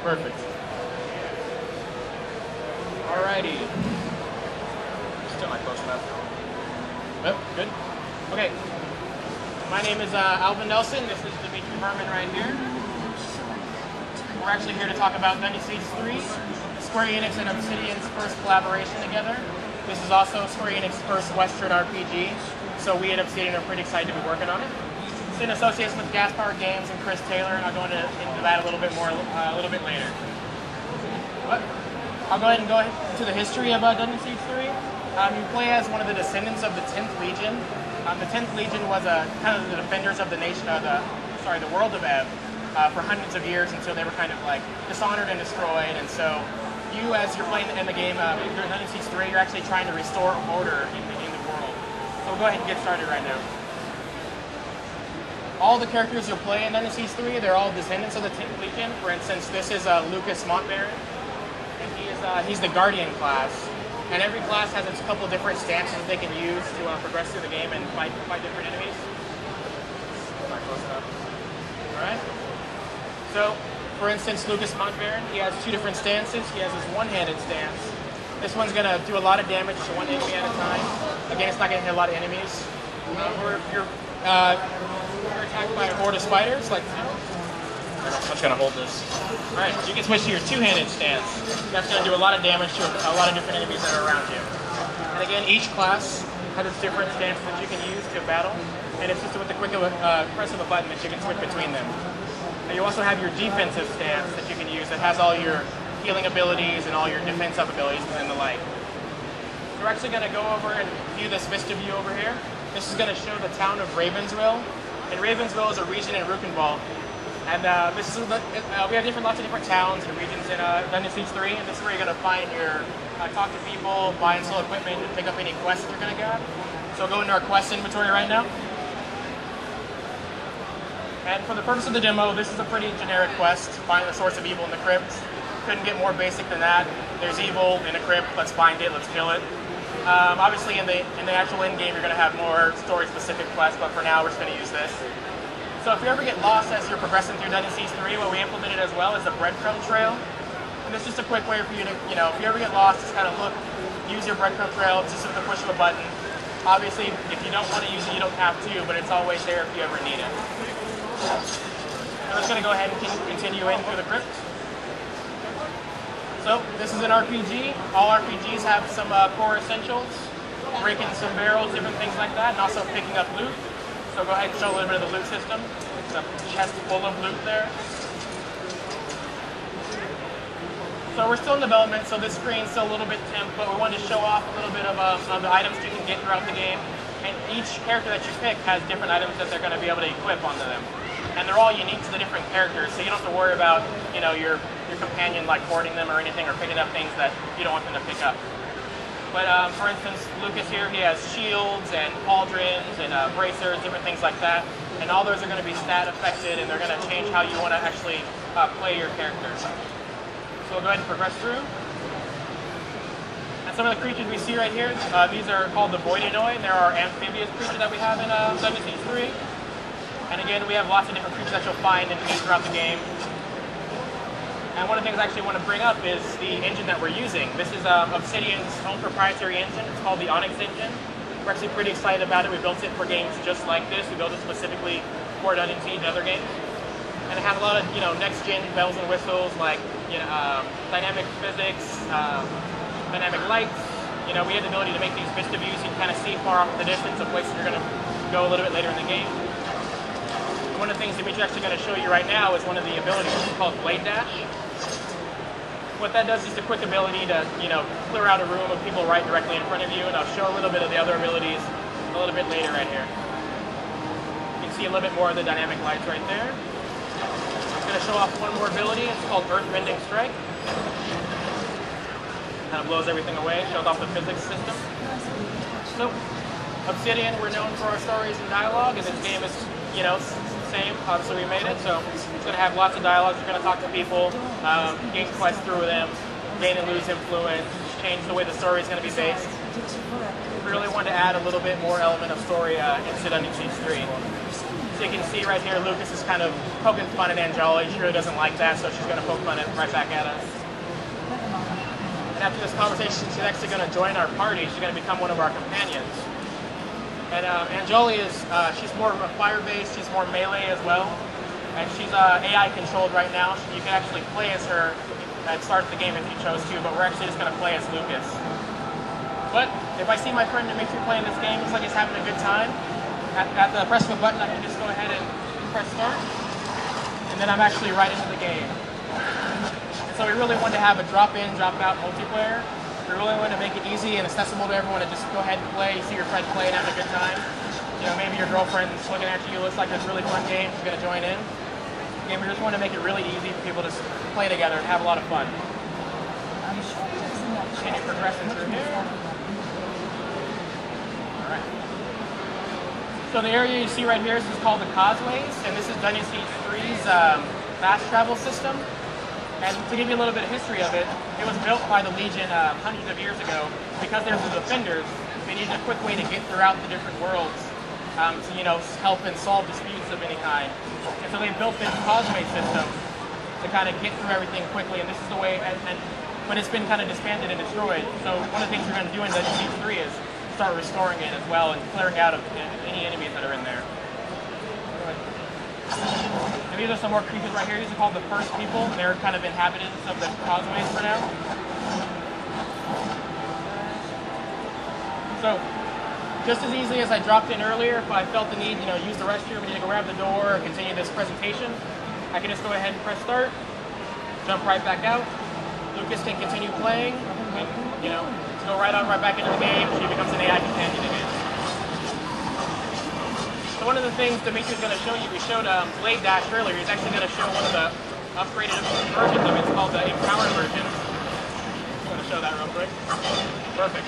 Perfect. Alrighty. Still not close enough. Oh, good. Okay. My name is Alvin Nelson. This is Dimitri Herman right here. We're actually here to talk about NYCC 3, Square Enix and Obsidian's first collaboration together. This is also Square Enix's first Western RPG, so we at Obsidian are pretty excited to be working on it. It's in association with Gas Powered Games and Chris Taylor, and I'll go into that a little bit more a little bit later. But I'll go ahead and go into the history of NYCC 3. You play as one of the descendants of the 10th Legion. The 10th Legion was kind of the defenders of the the world of Ev for hundreds of years until they were kind of like dishonored and destroyed. And so you, as you're playing in the game, during NYCC 3, you're actually trying to restore order in the world. So we'll go ahead and get started right now. All the characters you'll play in NYCC 3, they're all descendants of the 10th Legion. For instance, this is Lucas Montbaron, and he's the Guardian class. And every class has its couple different stances that they can use to progress through the game and fight different enemies. Not close enough. Alright. So, for instance, Lucas Montbaron, he has two different stances. He has his one-handed stance. This one's going to do a lot of damage to one enemy at a time. Again, it's not going to hit a lot of enemies. Or if you're attacked by a horde of spiders, like I'm just going to hold this. Alright, you can switch to your two-handed stance. That's going to do a lot of damage to a lot of different enemies that are around you. And again, each class has its different stances that you can use to battle, and it's just with the quick press of a button that you can switch between them. And you also have your defensive stance that you can use that has all your healing abilities and all your defense up abilities and the like. We're actually going to go over and view this Vista View over here. This is going to show the town of Ravensville. And Ravensville is a region in Rukenball. And this is we have lots of different towns and regions in NYCC 3, and this is where you're going to find your talk to people, buy and sell equipment, and pick up any quests that you're going to get. So we'll go into our quest inventory right now. And for the purpose of the demo, this is a pretty generic quest. Find the source of evil in the crypt. Couldn't get more basic than that. There's evil in a crypt. Let's find it. Let's kill it. Obviously, in the actual end game, you're going to have more story-specific quests, but for now, we're just going to use this. So if you ever get lost as you're progressing through NYCC 3, what we implemented as well is the Breadcrumb Trail. And this is just a quick way for you to, if you ever get lost, just kind of use your Breadcrumb Trail just with the push of a button. Obviously, if you don't want to use it, you don't have to, but it's always there if you ever need it. I'm just going to go ahead and continue in through the crypt. So this is an RPG. All RPGs have some core essentials, breaking some barrels, different things like that, and also picking up loot. So go ahead and show a little bit of the loot system. It's a chest full of loot there. So we're still in development, so this screen's still a little bit temp, but we wanted to show off a little bit of the items you can get throughout the game. And each character that you pick has different items that they're going to be able to equip onto them. And they're all unique to the different characters, so you don't have to worry about, your companion like hoarding them or anything, or picking up things that you don't want them to pick up. But for instance, Lucas here, he has shields and pauldrons and bracers, different things like that. And all those are going to be stat affected, and they're going to change how you want to actually play your characters. So we'll go ahead and progress through. And some of the creatures we see right here, these are called the Voidinoi. They're our amphibious creatures that we have in NYCC 3. And again, we have lots of different creatures that you'll find and meet throughout the game. And one of the things I actually want to bring up is the engine that we're using. This is Obsidian's own proprietary engine. It's called the Onyx Engine. We're actually pretty excited about it. We built it for games just like this. We built it specifically for NYCC and other games. And it has a lot of, next-gen bells and whistles like, dynamic physics, dynamic lights. We have the ability to make these Vista Views so you can kind of see far off in the distance of places you're going to go a little bit later in the game. One of the things Dimitri's actually going to show you right now is one of the abilities called Blade Dash. What that does is a quick ability to, clear out a room of people right directly in front of you, and I'll show a little bit of the other abilities a little bit later right here. You can see a little bit more of the dynamic lights right there. I'm going to show off one more ability. It's called Earthbending Strike. Kind of blows everything away, shows off the physics system. So, Obsidian, we're known for our stories and dialogue, and this game is, same. Obviously, we made it, so it's going to have lots of dialogue. You're going to talk to people, gain quests through them, gain and lose influence, change the way the story is going to be based. We really wanted to add a little bit more element of story into NYCC 3. So you can see right here, Lucas is kind of poking fun at Angela. She really doesn't like that, so she's going to poke fun right back at us. And after this conversation, she's actually going to join our party. She's going to become one of our companions. And Anjali she's more fire-based, she's more melee as well. And she's AI controlled right now. You can actually play as her at the start of the game if you chose to, but we're actually just going to play as Lucas. But if I see my friend Dimitri playing this game, looks like he's having a good time. At the press of a button, I can just go ahead and press start. And then I'm actually right into the game. And so we really want to have a drop-in, drop-out multiplayer. We really want to make it easy and accessible to everyone to just go ahead and play, see your friend play and have a good time. You know, maybe your girlfriend's looking at you, looks like it's a really fun game, she's going to join in. Again, we just want to make it really easy for people to play together and have a lot of fun. Continue progressing through here. Alright. So the area you see right here is called the Causeways, and this is Dungeon Siege 3's fast travel system. And to give you a little bit of history of it, it was built by the Legion hundreds of years ago. Because they're the defenders, they needed a quick way to get throughout the different worlds to, you know, help and solve disputes of any kind. And so they built this causeway system to kind of get through everything quickly, and this is the way, but it's been kind of disbanded and destroyed. So one of the things we're going to do in Dungeon Siege 3 is start restoring it as well and clearing out of any enemies that are in there. And these are some more creatures right here. These are called the First People. They're kind of inhabitants of the causeways for now. So, just as easily as I dropped in earlier, if I felt the need, you know, use the restroom, need to grab the door, or continue this presentation, I can just go ahead and press start, jump right back out. Lucas can continue playing, and, you know, go right on, right back into the game. She becomes an AI companion again. So one of the things Dimitri's going to show you, we showed Blade Dash earlier. He's actually going to show one of the upgraded versions of it. It's called the Empowered version. I'm going to show that real quick. Perfect.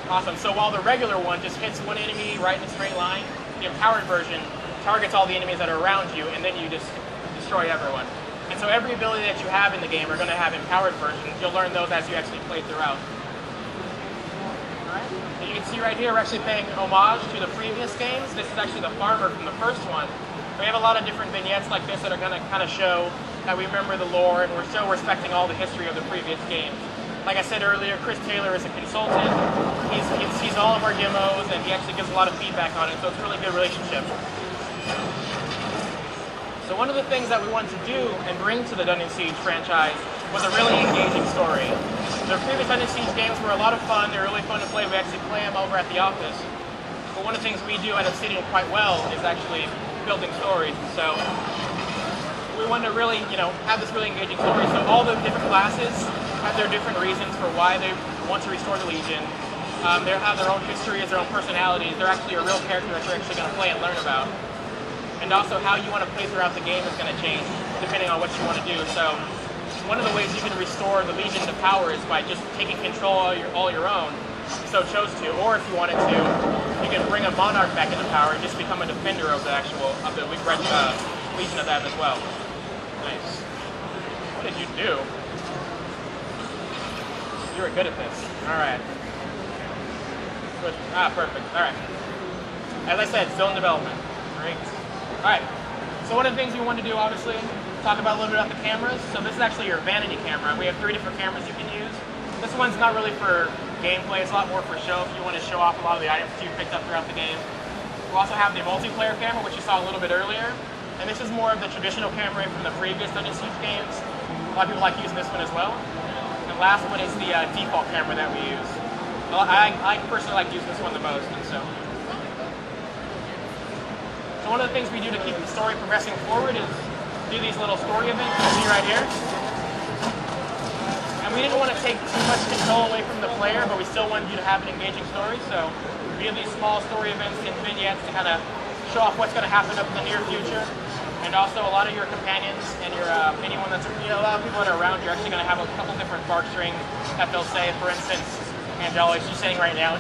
Awesome. So while the regular one just hits one enemy right in a straight line, the Empowered version targets all the enemies that are around you, and then you just destroy everyone. And so every ability that you have in the game are going to have Empowered versions. You'll learn those as you actually play throughout. Alright. And you can see right here, we're actually paying homage to the previous games. This is actually the farmer from the first one. We have a lot of different vignettes like this that are going to kind of show that we remember the lore, and we're still respecting all the history of the previous games. Like I said earlier, Chris Taylor is a consultant. He sees all of our demos, and he actually gives a lot of feedback on it, so it's a really good relationship. So one of the things that we wanted to do and bring to the Dungeon Siege franchise was a really engaging story. The previous Dungeon Siege games were a lot of fun. They're really fun to play. We actually play them over at the office. But one of the things we do at Obsidian quite well is actually building stories. So we want to really, you know, have this really engaging story. So all the different classes have their different reasons for why they want to restore the Legion. They have their own histories, their own personalities. They're actually a real character that you're actually going to play and learn about. And also how you want to play throughout the game is going to change depending on what you want to do. So one of the ways you can restore the Legion to power is by just taking control all your own, if you so chose to. Or if you wanted to, you can bring a Monarch back into power and just become a defender of the Legion of them as well. Nice. What did you do? You were good at this. Alright. Perfect. Alright. As I said, still in development. Great. Alright. So one of the things we wanted to do, obviously, talk about a little bit about the cameras. So this is actually your vanity camera. We have 3 different cameras you can use. This one's not really for gameplay. It's a lot more for show if you want to show off a lot of the items that you picked up throughout the game. We also have the multiplayer camera, which you saw a little bit earlier. And this is more of the traditional camera from the previous Dungeon Siege games. A lot of people like using this one as well. And last one is the default camera that we use. Well, I personally like using this one the most. And so one of the things we do to keep the story progressing forward is do these little story events you see right here. And we didn't want to take too much control away from the player, but we still wanted you to have an engaging story. So we have these small story events and vignettes to kind of show off what's going to happen up in the near future. And also a lot of your companions and your anyone that's, you know, a lot of people that are around, you're actually going to have a couple different bark strings that they'll say. For instance, Angela, she's sitting right now.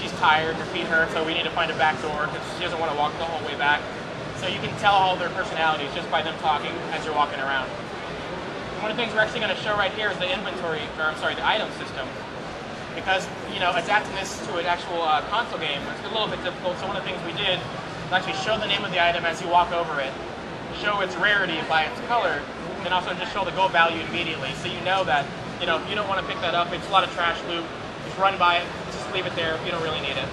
She's tired, her feet hurt, so we need to find a back door because she doesn't want to walk the whole way back. So you can tell all their personalities just by them talking as you're walking around. One of the things we're actually going to show right here is the the item system. Because, you know, adapting this to an actual console game was a little bit difficult. So one of the things we did It'll actually show the name of the item as you walk over it, show its rarity by its color, and then also just show the gold value immediately. So you know that, you know, if you don't want to pick that up, it's a lot of trash loot, just run by it, just leave it there if you don't really need it.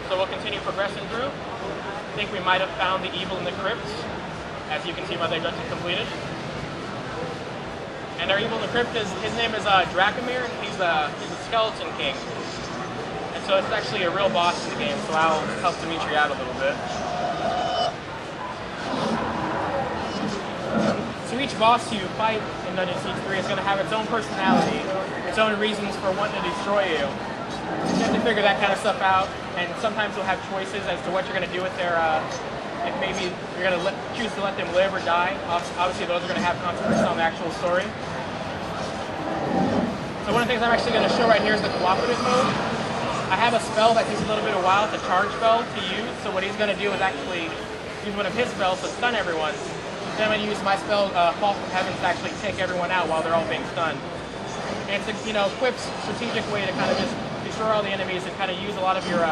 So we'll continue progressing through. I think we might have found the evil in the crypt, as you can see by the objective completed. And our evil in the crypt is, his name is Dracomir. He's the Skeleton King. And so it's actually a real boss in the game, so I'll help Dimitri out a little bit. So each boss you fight in Dungeon Siege 3 is going to have its own personality, its own reasons for wanting to destroy you. You have to figure that kind of stuff out, and sometimes you'll have choices as to what you're going to do with their, if maybe you're going to choose to let them live or die. Obviously those are going to have consequences on the actual story. So one of the things I'm actually going to show right here is the cooperative mode. I have a spell that takes a little bit of a while, it's a charge spell to use, so what he's going to do is actually use one of his spells to stun everyone. Then I'm going to use my spell, Fall from Heaven, to actually take everyone out while they're all being stunned. And it's a, you know, quick, strategic way to kind of just destroy all the enemies and kind of use a lot of your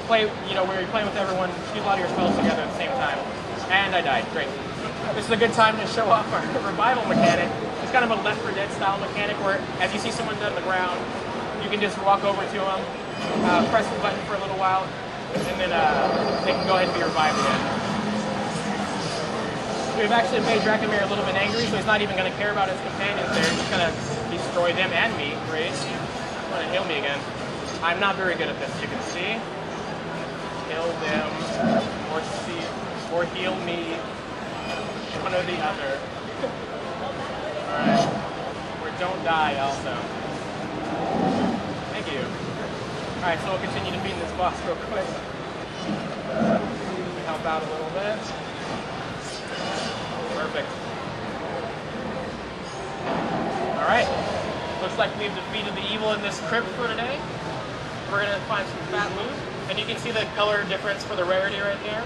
play, you know, where you're playing with everyone, use a lot of your spells together at the same time. And I died. Great. This is a good time to show off our revival mechanic. It's kind of a Left 4 Dead style mechanic where, as you see someone dead on the ground, you can just walk over to them, press the button for a little while, and then they can go ahead and be revived again. We've actually made Dracomir a little bit angry, so he's not even going to care about his companions there. He's just going to destroy them and me. Great. He's going to heal me again. I'm not very good at this, you can see. Kill them, or heal me. One or the other. Alright. Or don't die also. Thank you. Alright, so we'll continue defeating this boss real quick. Help out a little bit. Perfect. Alright. Looks like we've defeated the evil in this crypt for today. We're going to find some fat loot. And you can see the color difference for the rarity right there.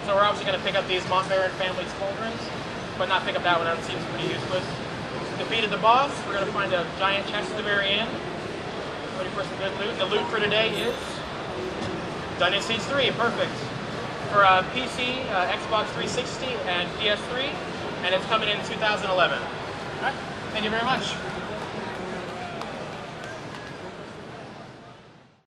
So we're obviously going to pick up these Montbaron family Pauldrons, but not pick up that one. That seems pretty useless. Defeated the boss. We're going to find a giant chest at the very end. Ready for some good loot. The loot for today is Dungeon Siege 3. Perfect. For PC, Xbox 360, and PS3. And it's coming in 2011. All right. Thank you very much.